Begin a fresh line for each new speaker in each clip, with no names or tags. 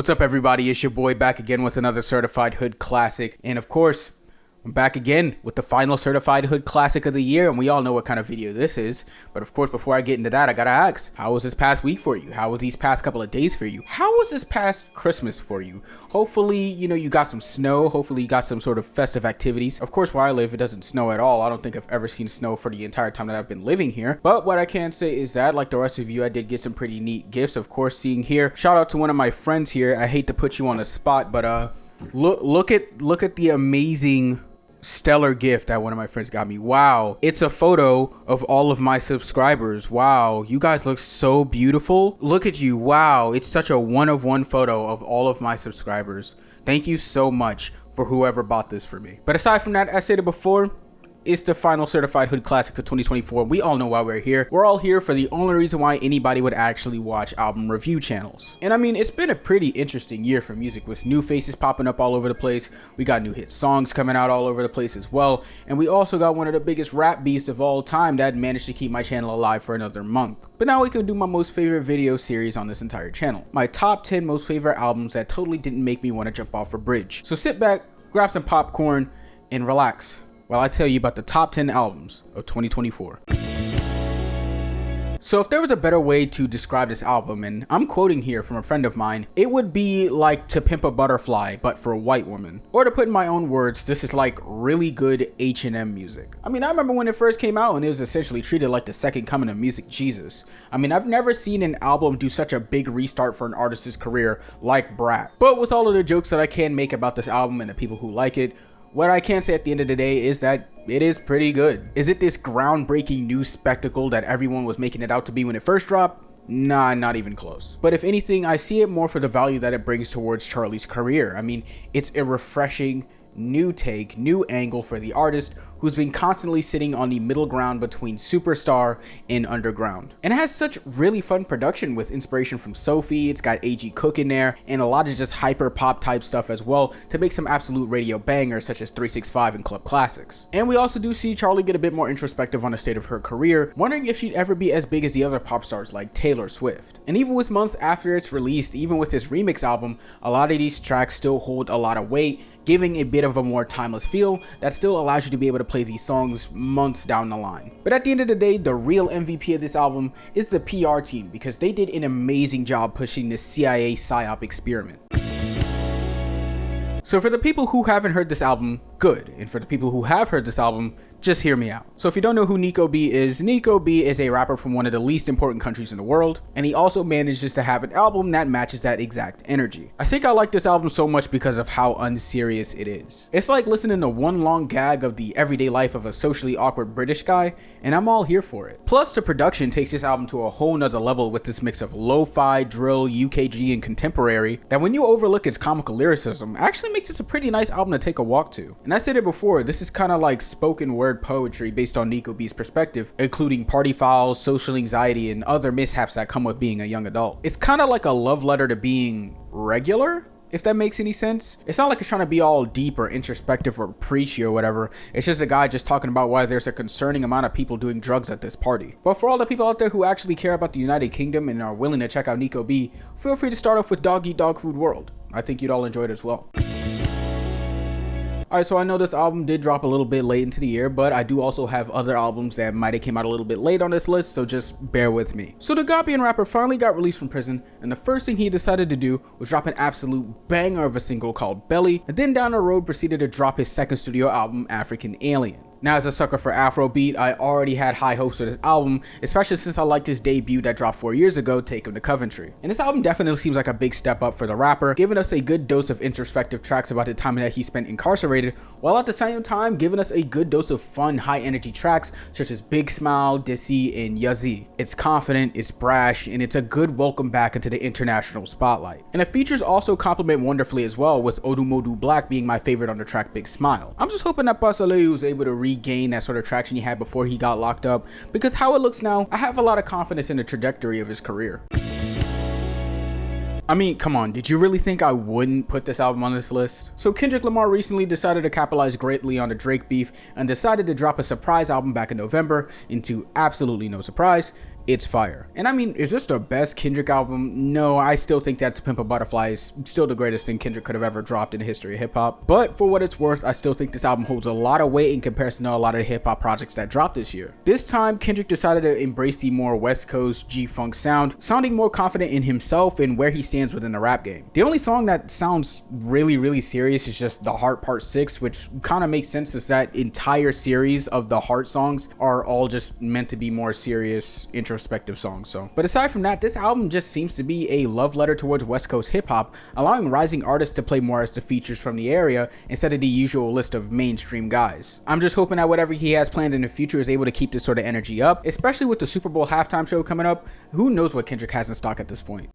What's up, everybody? It's your boy back again with another Certified Hood Classic. And of course, I'm back again with the final Certified Hood Classic of the year, and we all know what kind of video this is. But of course, before I get into that, I gotta ask, how was this past week for you? How was these past couple of days for you? How was this past Christmas for you? Hopefully, you got some snow. Hopefully, you got some sort of festive activities. Of course, where I live, it doesn't snow at all. I don't think I've ever seen snow for the entire time that I've been living here. But what I can say is that, like the rest of you, I did get some pretty neat gifts. Of course, seeing here, shout out to one of my friends here. I hate to put you on the spot, but look at the amazing stellar gift that one of my friends got me. Wow, it's a photo of all of my subscribers. Wow, you guys look so beautiful. Look at you. Wow, it's such a one-of-one photo of all of my subscribers. Thank you so much for whoever bought this for me. But aside from that, as stated before, it's the final Certified Hood Classic of 2024. We all know why we're here. We're all here for the only reason why anybody would actually watch album review channels. And I mean, it's been a pretty interesting year for music, with new faces popping up all over the place. We got new hit songs coming out all over the place as well. And we also got one of the biggest rap beasts of all time that managed to keep my channel alive for another month. But now we can do my most favorite video series on this entire channel. My top 10 most favorite albums that totally didn't make me want to jump off a bridge. So sit back, grab some popcorn, and relax while I tell you about the top 10 albums of 2024. So if there was a better way to describe this album, and I'm quoting here from a friend of mine, it would be like To Pimp a Butterfly, but for a white woman. Or to put in my own words, this is like really good H&M music. I mean, I remember when it first came out and it was essentially treated like the second coming of music Jesus. I mean, I've never seen an album do such a big restart for an artist's career like Brat. But with all of the jokes that I can make about this album and the people who like it, what I can say at the end of the day is that it is pretty good. Is it this groundbreaking new spectacle that everyone was making it out to be when it first dropped? Nah, not even close. But if anything, I see it more for the value that it brings towards Charlie's career. I mean, it's a refreshing new take, new angle for the artist who's been constantly sitting on the middle ground between superstar and underground. And it has such really fun production with inspiration from Sophie. It's got A.G. Cook in there and a lot of just hyper pop type stuff as well to make some absolute radio bangers such as 365 and Club Classics. And we also do see Charlie get a bit more introspective on the state of her career, wondering if she'd ever be as big as the other pop stars like Taylor Swift. And even with months after it's released, even with this remix album, a lot of these tracks still hold a lot of weight, giving a bit of a more timeless feel that still allows you to be able to play these songs months down the line. But at the end of the day, the real MVP of this album is the PR team, because they did an amazing job pushing this CIA psyop experiment. So for the people who haven't heard this album, good. And for the people who have heard this album, just hear me out. So if you don't know who Nico B is a rapper from one of the least important countries in the world, and he also manages to have an album that matches that exact energy. I think I like this album so much because of how unserious it is. It's like listening to one long gag of the everyday life of a socially awkward British guy, and I'm all here for it. Plus, the production takes this album to a whole nother level with this mix of lo-fi, drill, UKG, and contemporary that, when you overlook its comical lyricism, actually makes this a pretty nice album to take a walk to. And I said it before, this is kind of like spoken word poetry based on Nico B's perspective, including party fouls, social anxiety, and other mishaps that come with being a young adult. It's kind of like a love letter to being regular, if that makes any sense. It's not like it's trying to be all deep or introspective or preachy or whatever. It's just a guy just talking about why there's a concerning amount of people doing drugs at this party. But for all the people out there who actually care about the United Kingdom and are willing to check out Nico B, feel free to start off with Dog Eat Dog Food World. I think you'd all enjoy it as well. Alright, so I know this album did drop a little bit late into the year, but I do also have other albums that might have came out a little bit late on this list, so just bear with me. So the Gambian rapper finally got released from prison, and the first thing he decided to do was drop an absolute banger of a single called Belly, and then down the road proceeded to drop his second studio album, African Alien. Now, as a sucker for Afrobeat, I already had high hopes for this album, especially since I liked his debut that dropped 4 years ago, Take Him to Coventry. And this album definitely seems like a big step up for the rapper, giving us a good dose of introspective tracks about the time that he spent incarcerated, while at the same time giving us a good dose of fun, high energy tracks such as Big Smile, Dissy, and Yazzie. It's confident, it's brash, and it's a good welcome back into the international spotlight. And the features also complement wonderfully as well, with Odumodu Black being my favorite on the track Big Smile. I'm just hoping that Basaleu was able to regain that sort of traction he had before he got locked up, because how it looks now, I have a lot of confidence in the trajectory of his career. I mean, come on, did you really think I wouldn't put this album on this list? So Kendrick Lamar recently decided to capitalize greatly on the Drake beef and decided to drop a surprise album back in November, and to absolutely no surprise, it's fire. And I mean, is this the best Kendrick album? No, I still think that To Pimp a Butterfly is still the greatest thing Kendrick could have ever dropped in the history of hip hop. But for what it's worth, I still think this album holds a lot of weight in comparison to a lot of the hip hop projects that dropped this year. This time, Kendrick decided to embrace the more West Coast G-Funk sound, sounding more confident in himself and where he stands within the rap game. The only song that sounds really serious is just The Heart Part 6, which kind of makes sense as that entire series of the Heart songs are all just meant to be more serious, introspective songs. But aside from that, this album just seems to be a love letter towards West Coast hip hop, allowing rising artists to play more as the features from the area instead of the usual list of mainstream guys. I'm just hoping that whatever he has planned in the future is able to keep this sort of energy up, especially with the Super Bowl halftime show coming up. Who knows what Kendrick has in stock at this point.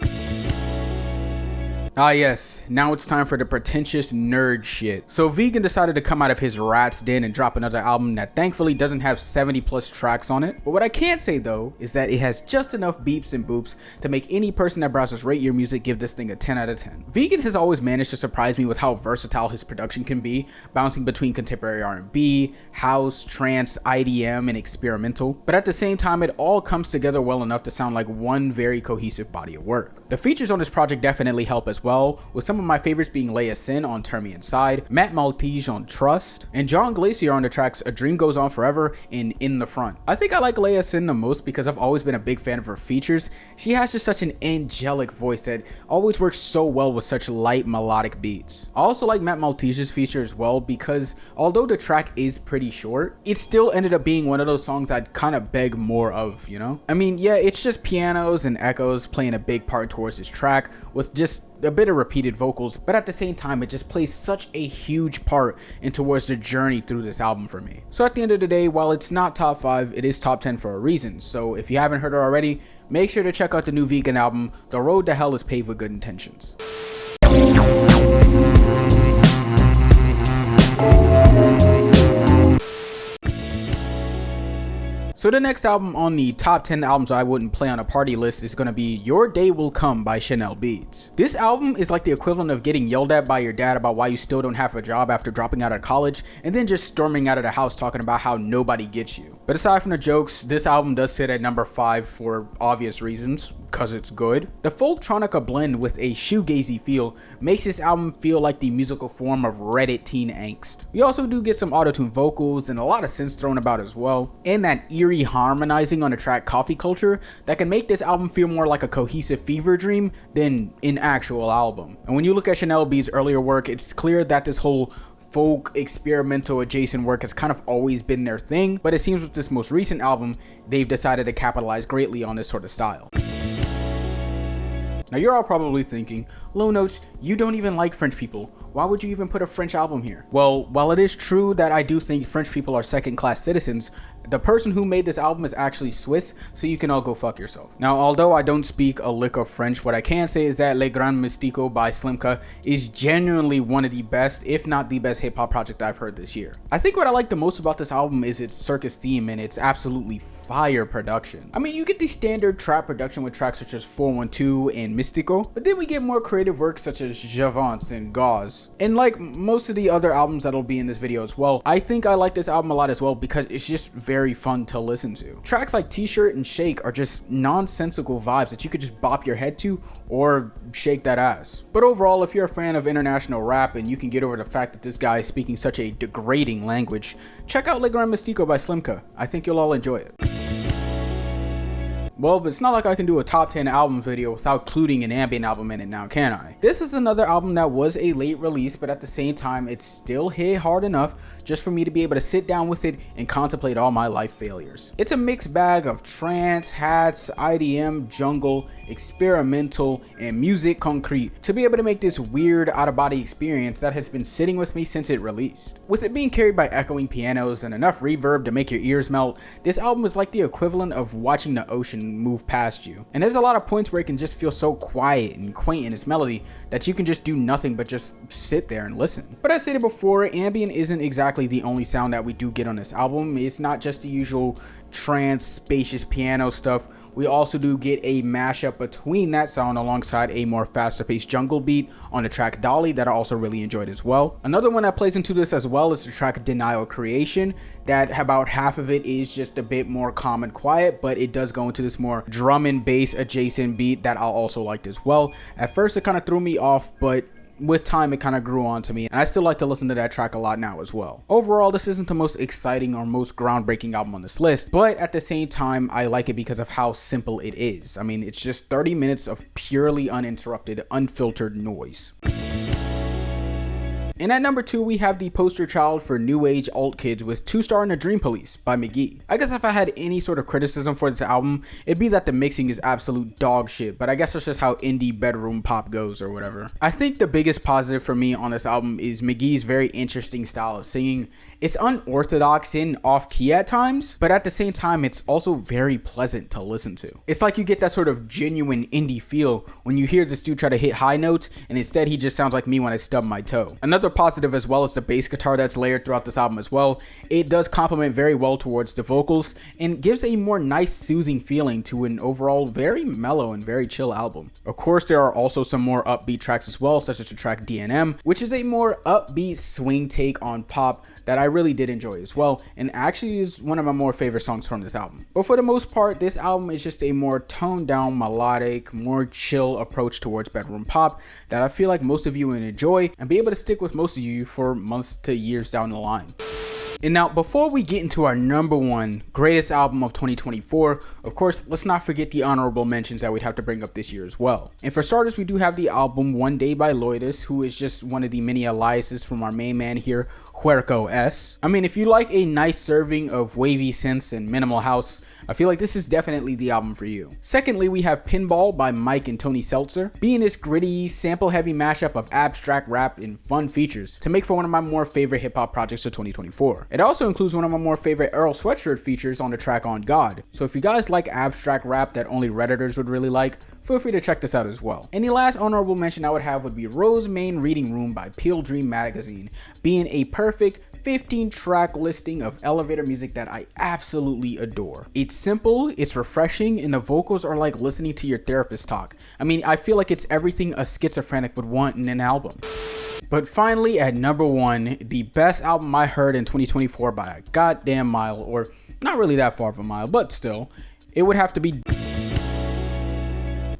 Ah yes, now it's time for the pretentious nerd shit. So Vegan decided to come out of his rat's den and drop another album that thankfully doesn't have 70 plus tracks on it. But what I can say though is that it has just enough beeps and boops to make any person that browses Rate Your Music give this thing a 10 out of 10. Vegan has always managed to surprise me with how versatile his production can be, bouncing between contemporary R&B, house, trance, IDM, and experimental. But at the same time, it all comes together well enough to sound like one very cohesive body of work. The features on this project definitely help as well, with some of my favorites being Leia Sin on Turn Me Inside, Matt Maltese on Trust, and John Glacier on the tracks A Dream Goes On Forever and In the Front. I think I like Leia Sin the most because I've always been a big fan of her features. She has just such an angelic voice that always works so well with such light melodic beats. I also like Matt Maltese's feature as well because although the track is pretty short, it still ended up being one of those songs I'd kind of beg more of, you know? I mean, yeah, it's just pianos and echoes playing a big part towards this track with just a bit of repeated vocals, but at the same time it just plays such a huge part in towards the journey through this album for me. So at the end of the day, while it's not top 5, it is top 10 for a reason. So if you haven't heard it already, make sure to check out the new Vegan album, The Road to Hell is Paved with Good Intentions. So the next album on the top 10 albums I wouldn't play on a party list is going to be Your Day Will Come by Chanel Beats. This album is like the equivalent of getting yelled at by your dad about why you still don't have a job after dropping out of college and then just storming out of the house talking about how nobody gets you. But aside from the jokes, this album does sit at number 5 for obvious reasons, because it's good. The folktronica blend with a shoegazy feel makes this album feel like the musical form of Reddit teen angst. We also do get some auto-tune vocals and a lot of synths thrown about as well, and that eerie harmonizing on the track Coffee Culture that can make this album feel more like a cohesive fever dream than an actual album. And when you look at Chanel Beats' earlier work, it's clear that this whole folk experimental adjacent work has kind of always been their thing, but it seems with this most recent album they've decided to capitalize greatly on this sort of style. Now you're all probably thinking, LowNotes, you don't even like French people. Why would you even put a French album here? Well, while it is true that I do think French people are second-class citizens, the person who made this album is actually Swiss, so you can all go fuck yourself. Now, although I don't speak a lick of French, what I can say is that Le Grand Mystico by Slimka is genuinely one of the best, if not the best hip-hop project I've heard this year. I think what I like the most about this album is its circus theme and its absolutely fire production. I mean, you get the standard trap production with tracks such as 412 and Mystico, but then we get more creative work such as J'avance and Gauze. And like most of the other albums that'll be in this video as well, I think I like this album a lot as well because it's just very fun to listen to. Tracks like T-Shirt and Shake are just nonsensical vibes that you could just bop your head to or shake that ass. But overall, if you're a fan of international rap and you can get over the fact that this guy is speaking such a degrading language, check out Le Grand Mystico by Slimka. I think you'll all enjoy it. Well, but it's not like I can do a top 10 album video without including an ambient album in it now, can I? This is another album that was a late release, but at the same time, it still hit hard enough just for me to be able to sit down with it and contemplate all my life failures. It's a mixed bag of trance, hats, IDM, jungle, experimental, and musique concrete to be able to make this weird out-of-body experience that has been sitting with me since it released. With it being carried by echoing pianos and enough reverb to make your ears melt, this album is like the equivalent of watching the ocean move past you. And there's a lot of points where it can just feel so quiet and quaint in its melody that you can just do nothing but just sit there and listen. But as stated before, ambient isn't exactly the only sound that we do get on this album. It's not just the usual trance, spacious piano stuff. We also do get a mashup between that sound alongside a more faster paced jungle beat on the track Dolly that I also really enjoyed as well. Another one that plays into this as well is the track Denial Creation, that about half of it is just a bit more calm and quiet, but it does go into this this more drum and bass adjacent beat that I also liked as well. At first it kind of threw me off, but with time it kind of grew on to me, and I still like to listen to that track a lot now as well. Overall, this isn't the most exciting or most groundbreaking album on this list, but at the same time I like it because of how simple it is. I mean, it's just 30 minutes of purely uninterrupted, unfiltered noise. And at number 2, we have the poster child for new age alt kids with 2 Star and the Dream Police by McGee. I guess if I had any sort of criticism for this album, it'd be that the mixing is absolute dog shit, but I guess that's just how indie bedroom pop goes or whatever. I think the biggest positive for me on this album is McGee's very interesting style of singing. It's unorthodox and off key at times, but at the same time it's also very pleasant to listen to. It's like you get that sort of genuine indie feel when you hear this dude try to hit high notes, and instead he just sounds like me when I stub my toe. Another positive as well is the bass guitar that's layered throughout this album as well. It does complement very well towards the vocals and gives a more nice soothing feeling to an overall very mellow and very chill album. Of course, there are also some more upbeat tracks as well, such as the track DNM, which is a more upbeat swing take on pop that I really did enjoy as well, and actually is one of my more favorite songs from this album. But for the most part, this album is just a more toned down, melodic, more chill approach towards bedroom pop that I feel like most of you would enjoy and be able to stick with most of you for months to years down the line. And now, before we get into our number 1 greatest album of 2024, of course, let's not forget the honorable mentions that we'd have to bring up this year as well. And for starters, we do have the album One Day by LowNotes, who is just one of the many aliases from our main man here, Huerco S. I mean, if you like a nice serving of wavy synths and minimal house, I feel like this is definitely the album for you. Secondly, we have Pinball by Mike and Tony Seltzer, being this gritty, sample-heavy mashup of abstract rap and fun features to make for one of my more favorite hip-hop projects of 2024. It also includes one of my more favorite Earl Sweatshirt features on the track On God. So if you guys like abstract rap that only Redditors would really like, feel free to check this out as well. And the last honorable mention I would have would be Rose Main Reading Room by Peel Dream Magazine, being a perfect 15-track listing of elevator music that I absolutely adore. It's simple, it's refreshing, and the vocals are like listening to your therapist talk. I mean, I feel like it's everything a schizophrenic would want in an album. But finally, at number 1, the best album I heard in 2024 by a goddamn mile, or not really that far of a mile, but still, it would have to be...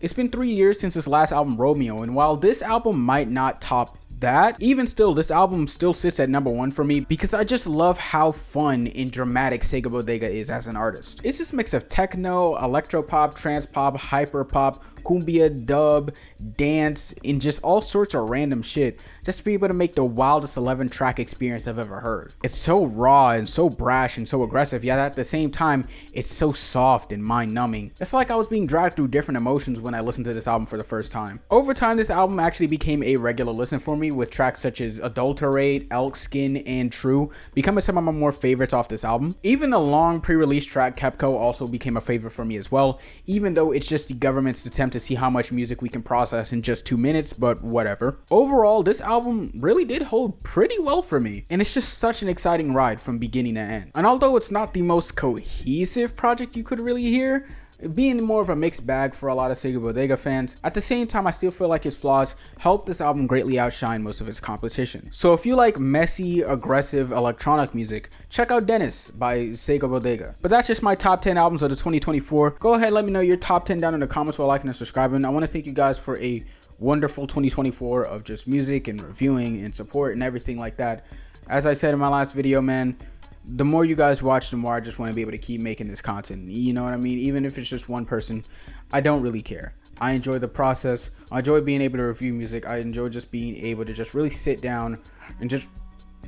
It's been 3 years since his last album, Romeo, and while this album might not top that, even still, this album still sits at number 1 for me because I just love how fun and dramatic Sega Bodega is as an artist. It's this mix of techno, electropop, trance pop, hyper pop, cumbia, dub, dance, and just all sorts of random shit just to be able to make the wildest 11-track experience I've ever heard. It's so raw and so brash and so aggressive, yet at the same time it's so soft and mind-numbing. It's like I was being dragged through different emotions when I listened to this album for the first time. Over time, this album actually became a regular listen for me, with tracks such as Adulterate, Elk Skin, and True becoming some of my more favorites off this album. Even the long pre-release track Kepco also became a favorite for me as well, even though it's just the government's attempt to see how much music we can process in just 2 minutes, but whatever. Overall, this album really did hold pretty well for me, and it's just such an exciting ride from beginning to end. And although it's not the most cohesive project you could really hear, being more of a mixed bag for a lot of Sega Bodega fans, at the same time I still feel like his flaws helped this album greatly outshine most of its competition. So if you like messy, aggressive electronic music, check out Dennis by Sega Bodega. But that's just my top 10 albums of the 2024. Go ahead, let me know your top 10 down in the comments while liking and subscribing. I want to thank you guys for a wonderful 2024 of just music and reviewing and support and everything like that. As I said in my last video, man, the more you guys watch, the more I just want to be able to keep making this content. You know what I mean? Even if it's just one person, I don't really care. I enjoy the process. I enjoy being able to review music. I enjoy just being able to just really sit down and just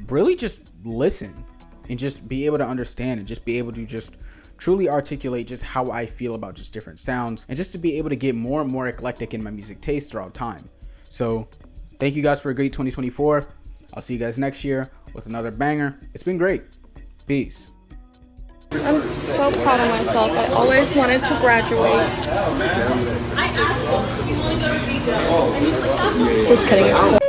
really just listen and just be able to understand and just be able to just truly articulate just how I feel about just different sounds, and just to be able to get more and more eclectic in my music taste throughout time. So thank you guys for a great 2024. I'll see you guys next year with another banger. It's been great. Peace.
I'm so proud of myself. I always wanted to graduate. Just kidding.